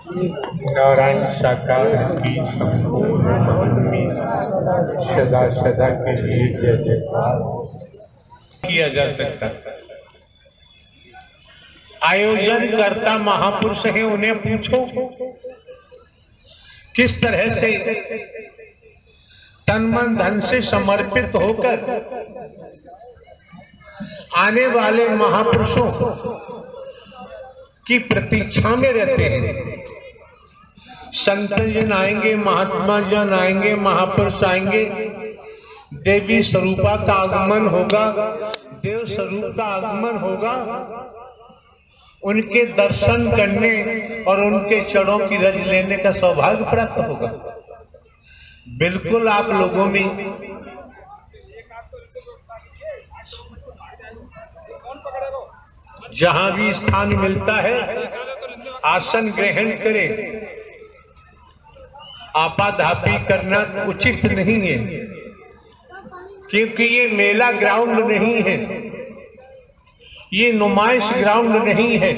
नारायण साकार की संपूर्ण समन्वय सदा सदा के लिए जय जयकार किया जा सकता। आयोजन करता महापुरुष है, उन्हें पूछो किस तरह से तन मन धन से समर्पित होकर आने वाले महापुरुषों की प्रतीक्षा में रहते हैं। संत जन आएंगे, महात्मा जन आएंगे, महापुरुष आएंगे, देवी स्वरूपा का आगमन होगा, देव स्वरूप का आगमन होगा। उनके दर्शन करने और उनके चरणों की रज लेने का सौभाग्य प्राप्त होगा। बिल्कुल आप लोगों में जहां भी स्थान मिलता है आसन ग्रहण करें। आपाधापी करना उचित नहीं है, क्योंकि ये मेला ग्राउंड नहीं है, ये नुमाइश ग्राउंड नहीं है।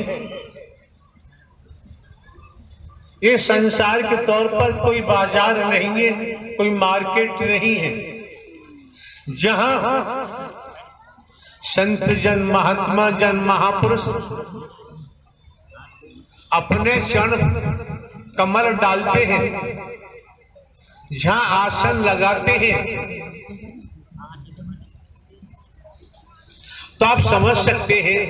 ये संसार के तौर पर कोई बाजार नहीं है, कोई मार्केट नहीं है, जहां संत जन, महात्मा जन, महापुरुष अपने चरण कमल डालते हैं, जहां आसन लगाते हैं, तो आप समझ सकते हैं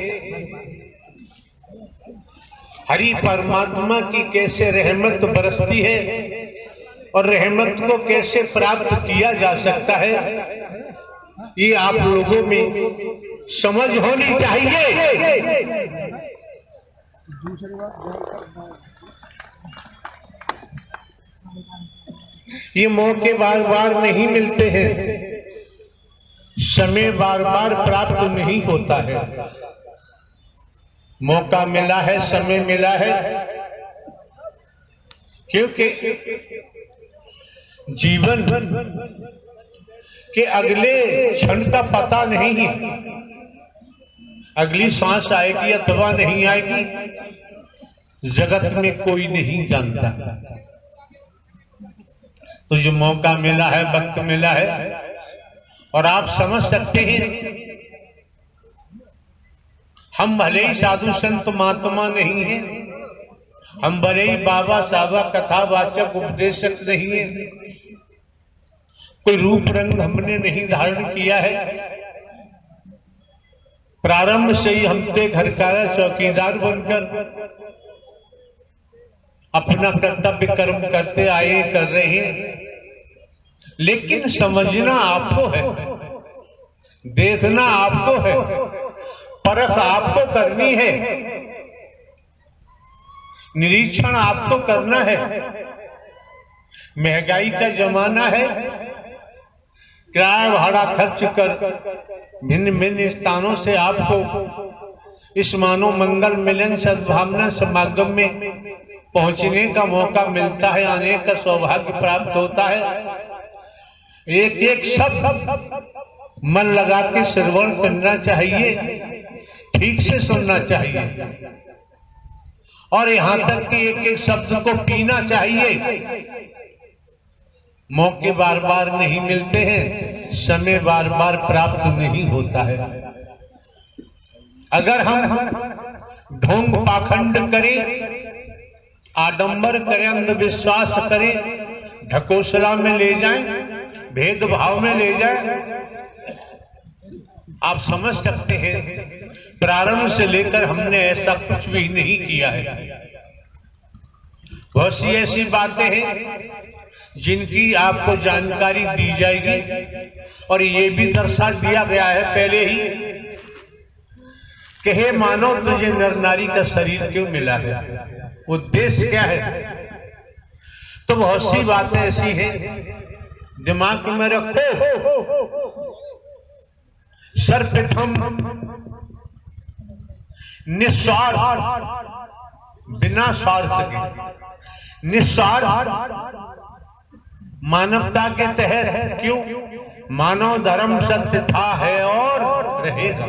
हरि परमात्मा की कैसे रहमत बरसती है और रहमत को कैसे प्राप्त किया जा सकता है। ये आप लोगों में समझ होनी चाहिए। ये मौके बार बार नहीं मिलते हैं, समय बार बार प्राप्त नहीं होता है। मौका मिला है, समय मिला है, क्योंकि जीवन के अगले क्षण का पता नहीं है, अगली सांस आएगी अथवा नहीं आएगी, जगत में कोई नहीं जानता। तो जो मौका मिला है, वक्त मिला है, और आप समझ सकते हैं हम भले ही साधु संत महात्मा नहीं है, हम भले ही बाबा साबा कथावाचक उपदेशक नहीं है, कोई रूप रंग हमने नहीं धारण किया है। प्रारंभ से ही हम थे घर का चौकीदार बनकर अपना कर्तव्य कर्म करते आए, कर रहे हैं। लेकिन समझना आपको है, देखना आपको है, परख आपको करनी है, निरीक्षण आपको करना है। महंगाई का जमाना है, किराया भाड़ा खर्च कर भिन्न भिन्न स्थानों से आपको इस मानव मंगल मिलन सद्भावना समागम में पहुंचने का मौका मिलता है, आने का सौभाग्य प्राप्त होता है। एक एक शब्द मन लगा के श्रवण करना चाहिए, ठीक से सुनना चाहिए, और यहां तक कि एक एक शब्द को पीना चाहिए। मौके बार बार नहीं मिलते हैं, समय बार बार प्राप्त नहीं होता है। अगर हम ढोंग पाखंड करें, आडंबर करें, अंधविश्वास करें, ढकोसला में ले जाएं, भेदभाव में ले जाएं, आप समझ सकते हैं प्रारंभ से लेकर हमने ऐसा कुछ भी नहीं किया है। बहुत सी ऐसी बातें हैं जिनकी आपको जानकारी दी जाएगी, और ये भी दर्शा दिया गया है पहले ही कि हे मानव, तुझे नर नारी का शरीर क्यों मिला है, उद्देश्य क्या है। तो बहुत सी बातें ऐसी हैं, दिमाग में रखो। सर्वप्रथम निस्वार्थ, बिना स्वार्थ के, निस्वार्थ मानवता के तहत। क्यों? मानव धर्म सत्य था, है और रहेगा।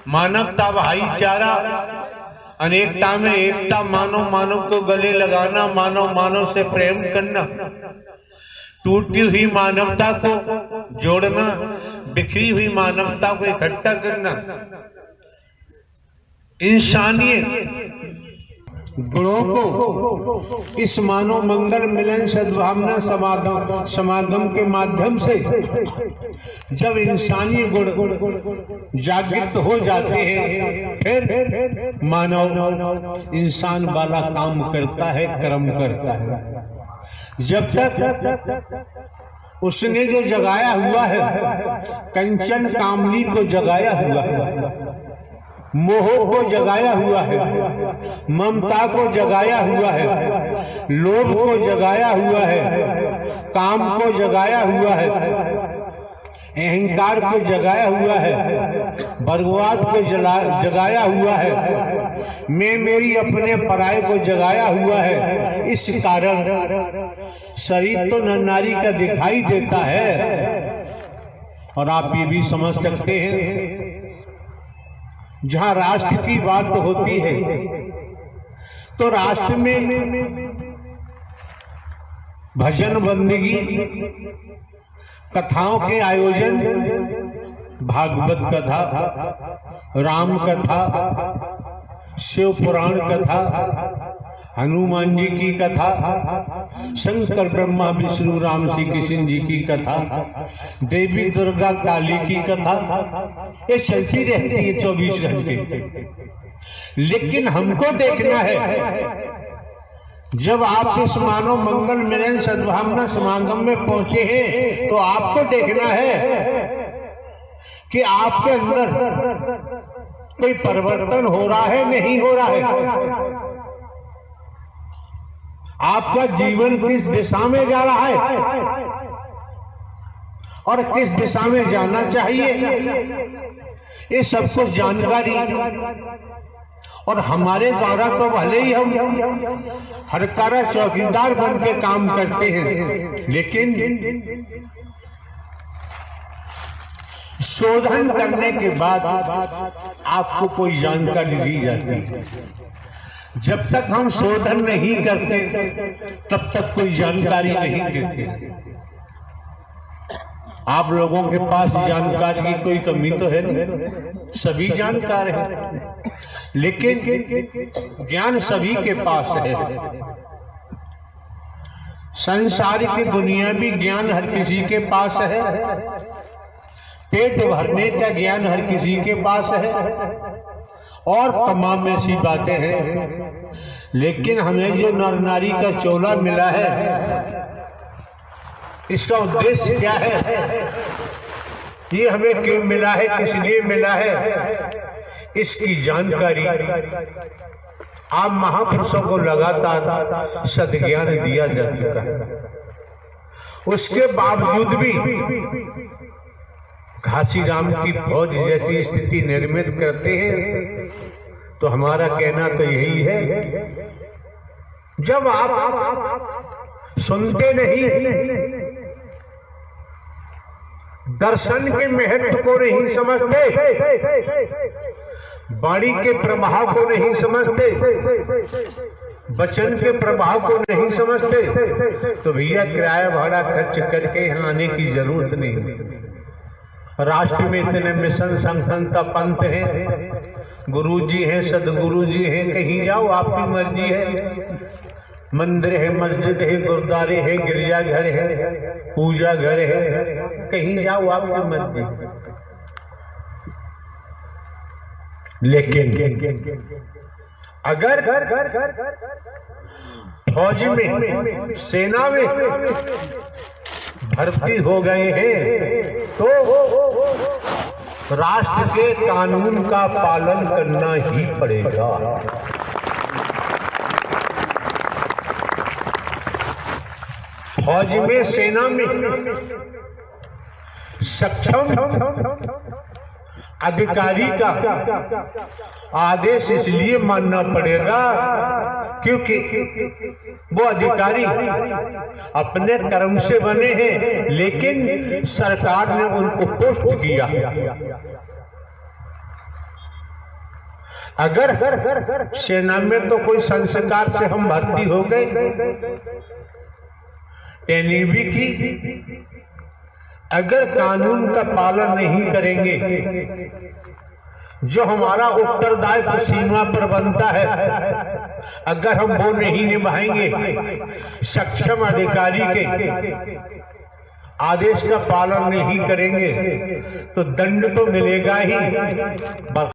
मानवता भाईचारा अनेकता में एकता, मानव मानव को गले लगाना, मानव मानव से प्रेम करना, टूटी हुई मानवता को जोड़ना, बिखरी हुई मानवता को इकट्ठा करना, इंसानियत गुणों को इस मानव मंगल मिलन सद्भावना समागम के माध्यम से जब इंसानी गुण जागृत हो जाते हैं, फिर मानव इंसान वाला काम करता है, कर्म करता है। जब तक उसने जो जगाया हुआ है, कंचन कामनी को जगाया हुआ है, मोह को जगाया हुआ है, ममता को जगाया हुआ है, लोभ को जगाया हुआ है, काम को जगाया हुआ है, अहंकार को जगाया हुआ है, बर्बाद को जगाया हुआ है, मैं मेरी अपने पराये को जगाया हुआ है। इस कारण शरीर तो नर नारी का दिखाई देता है। और आप ये भी समझ सकते हैं, जहां राष्ट्र की बात होती है तो राष्ट्र में भजन बंदगी, कथाओं के आयोजन, भागवत कथा, राम कथा, शिव पुराण कथा, हनुमान जी की कथा, शंकर ब्रह्मा विष्णु राम श्री कृष्ण जी की कथा, देवी दुर्गा काली की कथा, ये चलती रहती है 24 घंटे। लेकिन हमको देखना है, जब आप इस मानव मंगल मिलन सद्भावना समागम में पहुंचे हैं, तो आपको देखना है कि आपके अंदर कोई परिवर्तन हो रहा है, नहीं हो रहा है। आपका जीवन किस दिशा में जा रहा है और किस दिशा में जाना चाहिए, ये सब कुछ जानकारी और हमारे द्वारा तो भले ही हम हरकारा चौकीदार बन के काम करते हैं, लेकिन शोधन करने के बाद आपको कोई जानकारी दी जाती है। जब तक हम शोधन नहीं करते तब तक कोई जानकारी नहीं देते। आप लोगों के पास जानकारी की कोई कमी तो है नहीं, सभी जानकार हैं, लेकिन ज्ञान सभी के पास है। संसार की दुनियावी ज्ञान हर किसी के पास है, पेट भरने का ज्ञान हर किसी के पास है, और तमाम ऐसी बातें हैं। लेकिन हमें जो नर नारी का चोला मिला है, इसका उद्देश्य क्या है, ये हमें क्यों मिला है, किस लिए मिला है, इसकी जानकारी आप महापुरुषों को लगातार सद्ज्ञान दिया जा चुका है। उसके बावजूद भी घासीराम की फौज जैसी स्थिति निर्मित करते हैं, तो हमारा कहना तो यही है, जब आप सुनते नहीं, दर्शन के महत्व को नहीं समझते, वाणी के प्रभाव को नहीं समझते, वचन के प्रभाव को नहीं समझते, तो भैया किराया भाड़ा खर्च करके यहाँ आने की जरूरत नहीं। राष्ट्र में इतने मिशन संगठनता पंथ हैं, गुरुजी हैं, सदगुरु जी हैं, कहीं जाओ आपकी मर्जी है। मंदिर है, मस्जिद है, गुरुद्वारे है, गिरजाघर है, पूजा घर है, कहीं जाओ आपकी मर्जी। लेकिन अगर फौज में, सेना में भर्ती हो गए हैं, तो राष्ट्र के कानून का पालन करना ही पड़ेगा। फौज में, सेना में सक्षम अधिकारी का आदेश इसलिए मानना पड़ेगा क्योंकि वो अधिकारी अपने कर्म से बने हैं, लेकिन सरकार ने उनको पोस्ट किया। अगर सेना में तो कोई संस्कार से हम भर्ती हो गए, ट्रेनिंग भी की, अगर कानून का पालन नहीं करेंगे, जो हमारा उत्तरदायित्व सीमा पर बनता है, अगर हम वो नहीं निभाएंगे, सक्षम अधिकारी के आदेश का पालन नहीं करेंगे, तो दंड तो मिलेगा ही।